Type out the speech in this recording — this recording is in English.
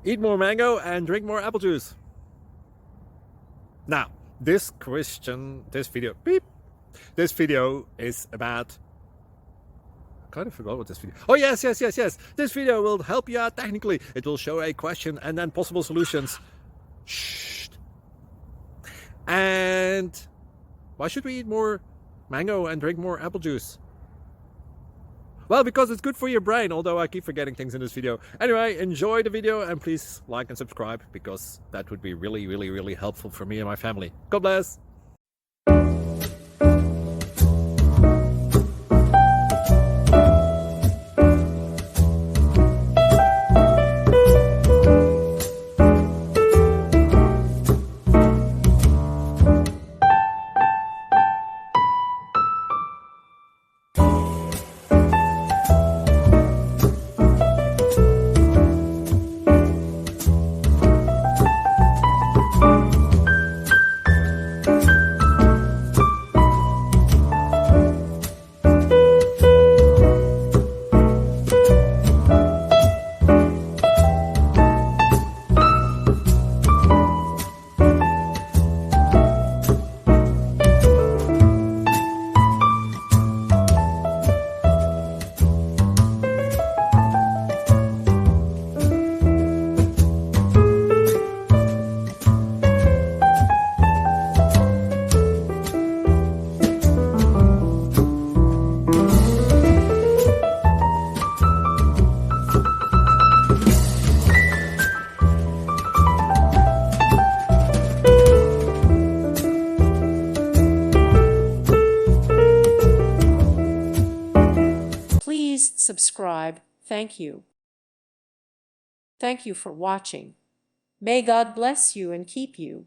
Eat more mango and drink more apple juice. Now, this video is about, I kind of forgot what this video. Oh, yes. This video will help you out technically. It will show a question and then possible solutions. Shh. And why should we eat more mango and drink more apple juice? Well, because it's good for your brain, although I keep forgetting things in this video. Anyway, enjoy the video and please like and subscribe, because that would be really helpful for me and my family. God bless! Please subscribe. Thank you. Thank you for watching. May God bless you and keep you.